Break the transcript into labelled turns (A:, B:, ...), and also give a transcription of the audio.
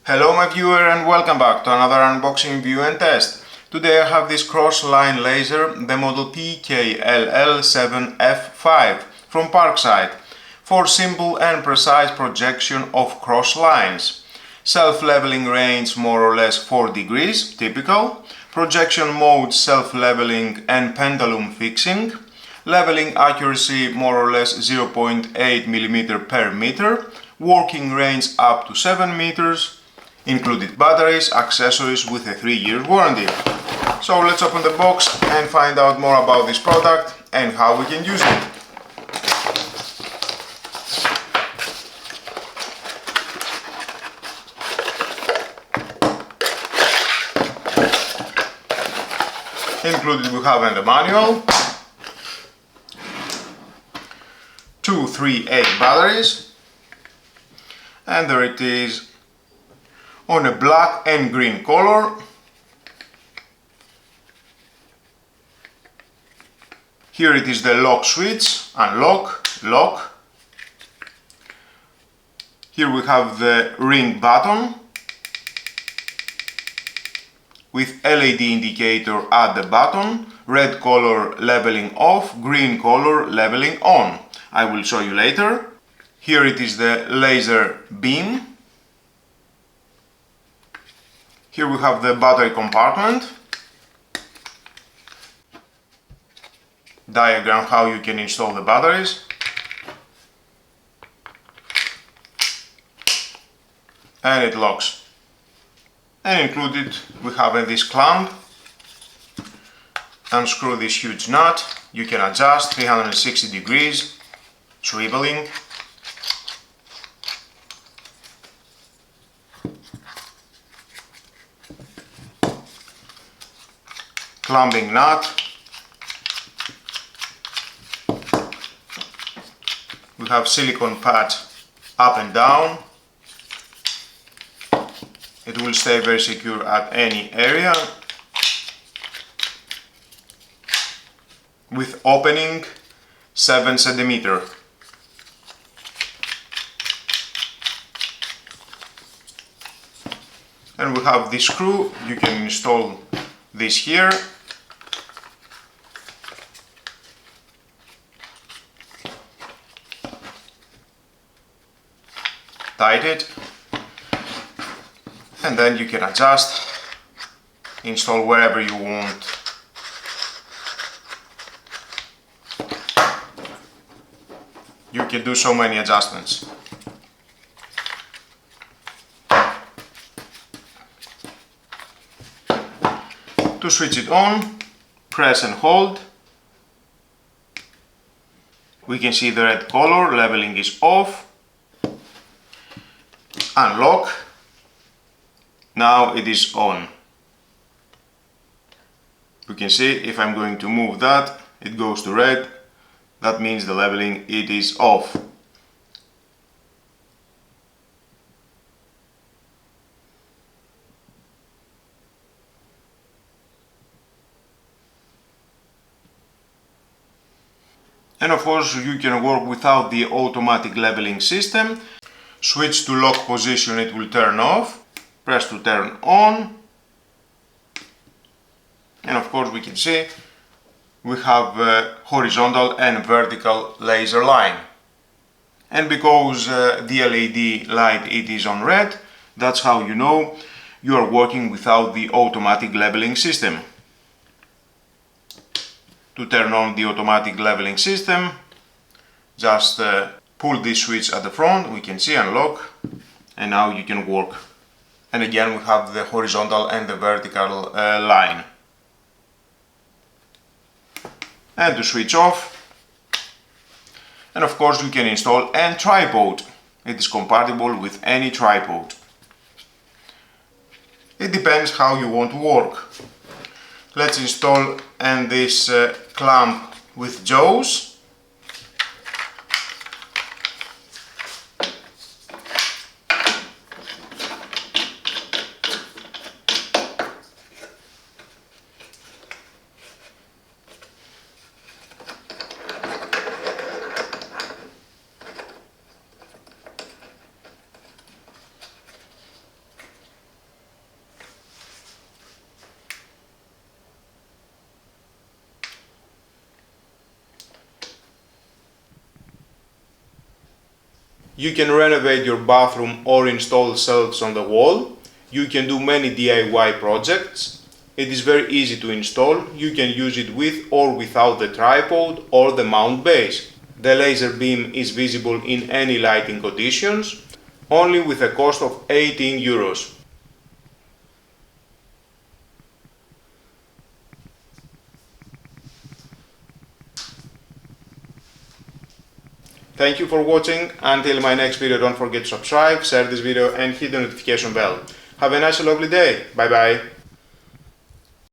A: Hello my viewer and welcome back to another unboxing, view and test. Today I have this cross-line laser, the model PKLL7F5 from Parkside, for simple and precise projection of cross lines. Self-leveling range more or less 4 degrees, typical. Projection mode self-leveling and pendulum fixing. Leveling accuracy more or less 0.8 mm per meter. Working range up to 7 meters. Included batteries, accessories with a 3-year warranty. So let's open the box and find out more about this product and how we can use it. Included we have in the manual 2 3-8 batteries, and there it is on a black and green color. Here it is the lock switch, unlock, lock. Here we have the ring button with LED indicator at the button, red color leveling off, green color leveling on. I will show you later. Here it is the laser beam. Here we have the battery compartment. Diagram how you can install the batteries. And it locks. And included we have this clamp. Unscrew this huge nut. You can adjust 360 degrees, swiveling. Clamping nut. We have silicone pads up and down. It will stay very secure at any area. With opening 7 cm. And we have this screw. You can install this here. Tight it, and then you can adjust, install wherever you want. You can do so many adjustments. To switch it on, press and hold. We can see the red color, leveling is off. Unlock. Now it is on. You can see if I'm going to move that, it goes to red. That means the leveling it is off. And of course you can work without the automatic leveling system. Switch to lock position, it will turn off. Press to turn on. And of course we can see we have a horizontal and vertical laser line. And because the LED light it is on red, that's how you know you are working without the automatic leveling system. To turn on the automatic leveling system, just pull this switch at the front, we can see unlock, and now you can work. And again we have the horizontal and the vertical line. And to switch off, and of course we can install a tripod. It is compatible with any tripod. It depends how you want to work. Let's install this clamp with jaws. You can renovate your bathroom or install shelves on the wall. You can do many DIY projects. It is very easy to install. You can use it with or without the tripod or the mount base. The laser beam is visible in any lighting conditions, only with a cost of 18 euros. Thank you for watching. Until my next video, don't forget to subscribe, share this video and hit the notification bell. Have a nice and lovely day. Bye bye.